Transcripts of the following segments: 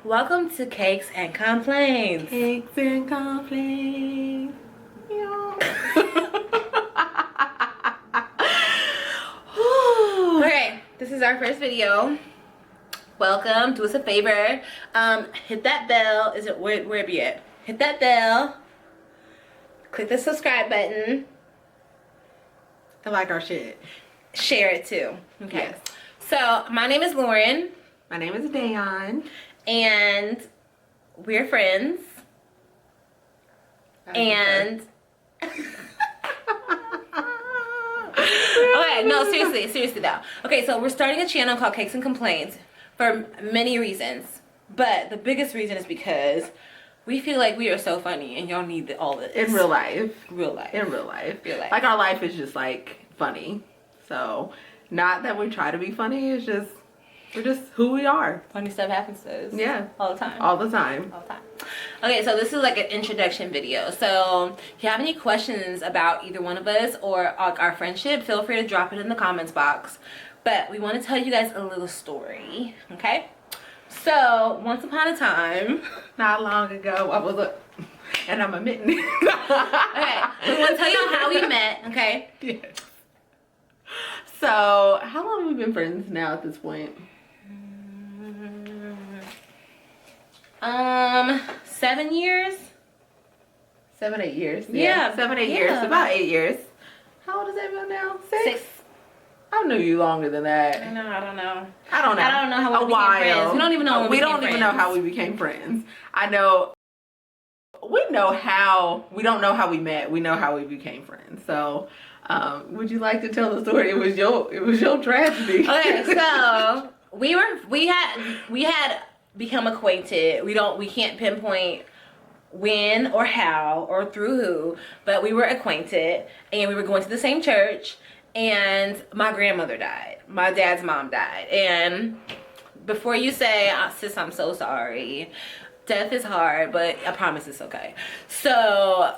Welcome to Cakes and Complaints. Cakes and Complaints. Okay, this is our first video. Welcome. Do us a favor. Hit that bell. Is it where it be at? Hit that bell. Click the subscribe button. And like our shit. Share it too. Okay. Yes. So my name is Lauren. My name is Dayahn. And we're friends. And okay, no, seriously though. Okay, so we're starting a channel called Cakes and Complaints for many reasons. But the biggest reason is because we feel like we are so funny and y'all need all this. In real life. Real life. In real life. Real life. Like our life is just like funny. So not that we try to be funny, it's just we're just who we are. Funny stuff happens to us. Yeah. All the time. All the time. All the time. Okay, so this is like an introduction video. So if you have any questions about either one of us or our friendship, feel free to drop it in the comments box. But we want to tell you guys a little story, okay? So once upon a time, Not long ago, I was a, and I'm admitting it. okay, we want to tell y'all how we met, okay? Yes. So how long have we been friends now at this point? 7 years. 7, 8 years. Yeah. 7, 8 Yeah. years. About 8 years. How old is everyone now? 6? I knew you longer than that. I know. I don't know. I don't know. I don't know how we A became while. friends. We don't even know. When We don't even know how we became friends. I know. We know how. We don't know how we met. We know how we became friends. So, would you like to tell the story? It was your tragedy. Okay, so we had become acquainted. We can't pinpoint when or how or through who, but we were acquainted and we were going to the same church, and my grandmother died. My dad's mom died. And before you say, oh, sis, I'm so sorry, death is hard, but I promise it's okay. So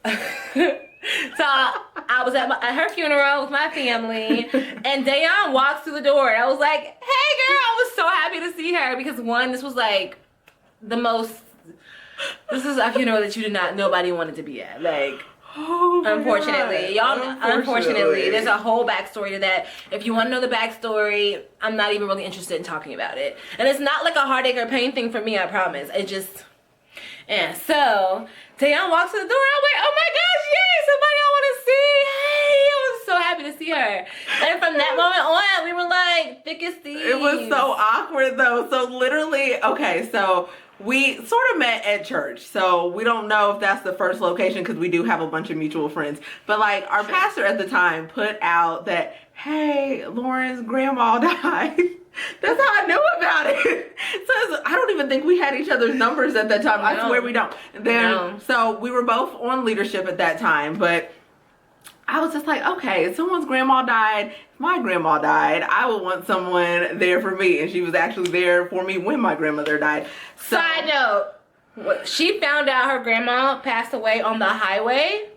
so I was at her funeral with my family, and Dayahn walks through the door, and I was like, hey girl, I was so happy to see her because one, this was like this is a funeral that nobody wanted to be at. Like, Oh my unfortunately, God. y'all, unfortunately, there's a whole backstory to that. If you want to know the backstory, I'm not even really interested in talking about it. And it's not like a heartache or pain thing for me, I promise. It just, and so Dayahn walks to the door, and I'm like, oh my gosh, yay, somebody I want to see. Hey, I was so happy to see her. And from that moment on, we were like thick as thieves. It was so awkward though. So literally, okay, so we sort of met at church. So we don't know if that's the first location because we do have a bunch of mutual friends. But like our pastor at the time put out that, hey, Lauren's grandma died. That's how I knew about it. So I don't even think we had each other's numbers at that time. I swear we don't. Then so we were both on leadership at that time, but I was just like, okay, if someone's grandma died, if my grandma died, I would want someone there for me. And she was actually there for me when my grandmother died. So, side note, she found out her grandma passed away on the highway.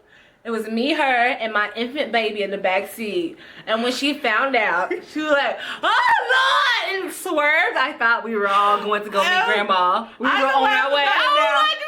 It was me, her, and my infant baby in the back seat. And when she found out, she was like, oh Lord, and swerved. I thought we were all going to go meet grandma. We were on our way. I was like, no!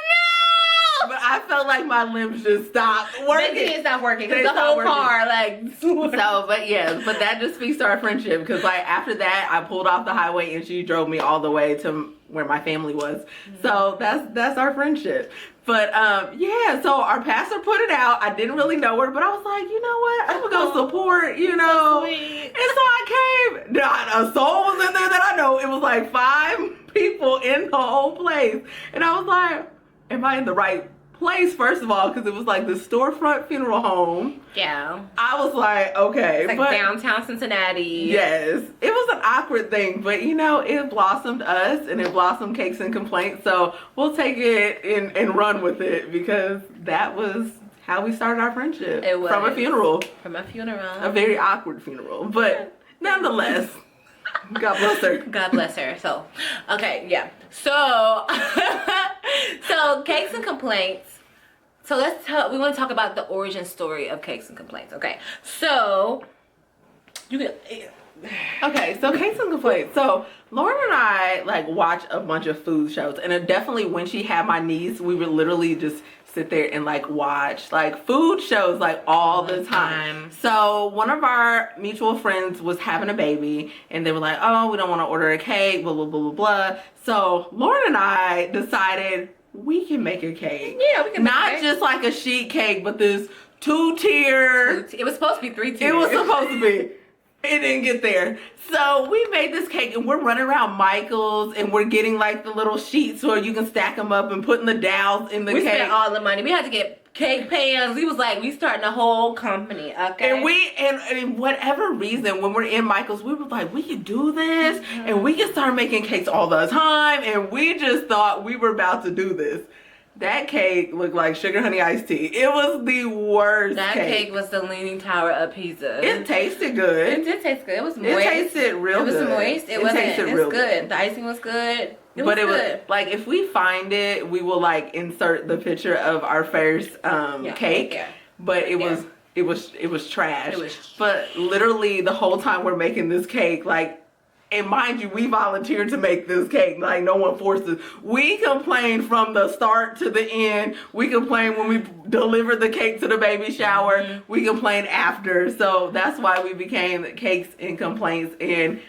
but I felt like my limbs just stopped working. They didn't stop working because the whole car, like. So, but yeah, but that just speaks to our friendship because like after that, I pulled off the highway and she drove me all the way to where my family was. So that's our friendship. But yeah, so our pastor put it out. I didn't really know her, but I was like, you know what? I'm gonna go support, you know. So sweet. And so I came. Not a soul was in there that I know. It was like 5 people in the whole place. And I was like, am I in the right place, first of all, because it was like the storefront funeral home. Yeah. I was like, okay. It's like but downtown Cincinnati. yes, it was an awkward thing, but you know, it blossomed us and it blossomed Cakes and Complaints. So we'll take it and run with it because that was how we started our friendship. It was. From a funeral. From a funeral. A very awkward funeral, but nonetheless. God bless her. God bless her. So, okay, yeah. So, so Cakes and Complaints. So we want to talk about the origin story of Cakes and Complaints. Okay. So, you can Okay, so case and complaints. So Lauren and I like watch a bunch of food shows, and it definitely when she had my niece, we would literally just sit there and like watch like food shows like all the time. So one of our mutual friends was having a baby, and they were like, "Oh, we don't want to order a cake, blah blah blah blah blah." So Lauren and I decided we can make a cake. Yeah, we can make a not cake. just like a sheet cake, but this 2-tier. It was supposed to be 3 tiers. It was supposed to be. It didn't get there. So we made this cake and we're running around Michael's and we're getting like the little sheets so you can stack them up and putting the dowels in the We cake. spent all the money. We had to get cake pans. We was like, we starting a whole company, okay? And whatever reason, when we're in Michael's, we were like, we can do this and we can start making cakes all the time. And we just thought we were about to do this. That cake looked like sugar honey iced tea. It was the worst That cake was the Leaning Tower of Pisa. It tasted good. It did taste good. It was moist. It tasted real good. It was moist. It wasn't. tasted It's real good. The icing was good. It was But good. like if we find it, we will like insert the picture of our first cake. Yeah. But it was trash. It was- But literally the whole time we're making this cake, like, and mind you, we volunteered to make this cake. Like, no one forced us. We complained from the start to the end. We complained when we delivered the cake to the baby shower. Mm-hmm. We complained after. So that's why we became Cakes and Complaints. And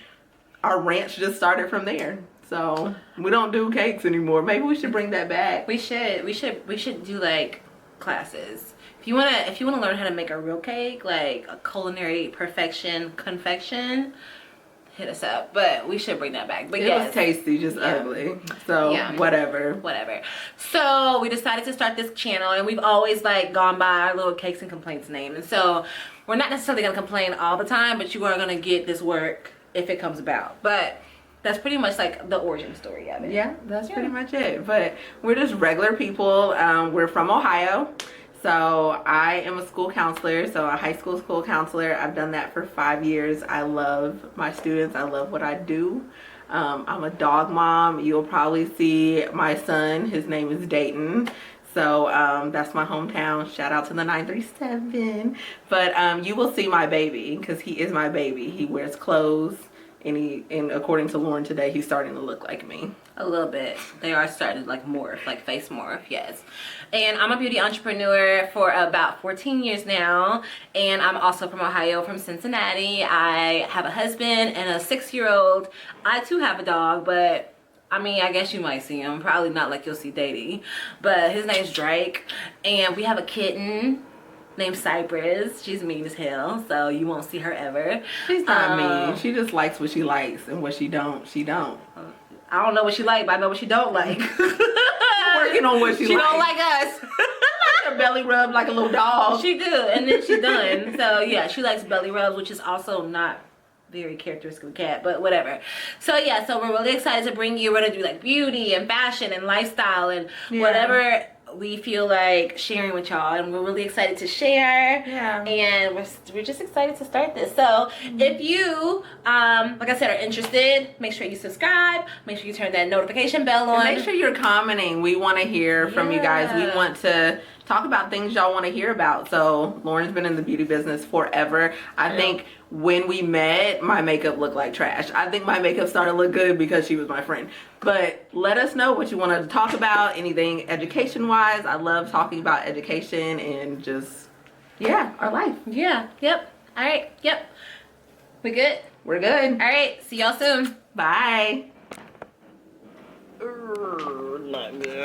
our ranch just started from there. So we don't do cakes anymore. Maybe we should bring that back. We should do like classes. If you wanna learn how to make a real cake, like a culinary perfection confection, hit us up. But we should bring that back. But It was tasty, just ugly. So whatever. So we decided to start this channel, and we've always like gone by our little Cakes and Complaints name. And so we're not necessarily gonna complain all the time, but you are gonna get this work if it comes about. But that's pretty much like the origin story of it. Yeah, that's pretty much it. But we're just regular people. We're from Ohio. So I am a school counselor, so a high school counselor. I've done that for 5 years. I love my students. I love what I do. I'm a dog mom. You'll probably see my son. His name is Dayahn. So that's my hometown. Shout out to the 937. But you will see my baby because he is my baby. He wears clothes. And according to Lauren today, he's starting to look like me. A little bit. They are starting to like morph, like face morph, yes. And I'm a beauty entrepreneur for about 14 years now. And I'm also from Ohio, from Cincinnati. I have a husband and a 6-year-old. I too have a dog, but I mean, I guess you might see him. Probably not like you'll see Dayahn. But his name's Drake. And we have a kitten named Cypress. She's mean as hell, so you won't see her ever. She's not mean. She just likes what she likes, and what she don't, she don't. I don't know what she like, but I know what she don't like. Working on what she likes. She don't like us. Her belly rub like a little dog. She do, and then she's done. So yeah, she likes belly rubs, which is also not very characteristic of a cat, but whatever. So yeah, so we're really excited to bring you. We're gonna do like beauty and fashion and lifestyle and whatever we feel like sharing with y'all, and we're really excited to share. Yeah. And we're just excited to start this. So if you like I said are interested, make sure you subscribe, make sure you turn that notification bell on. And make sure you're commenting. We want to hear from you guys. We want to talk about things y'all want to hear about. So Lauren's been in the beauty business forever. I think when we met, my makeup looked like trash. I think my makeup started to look good because she was my friend. But let us know what you want to talk about, anything education wise. I love talking about education and just our life. Yeah. Yep. All right. Yep. We good? We're good. All right. See y'all soon. Bye. Not good.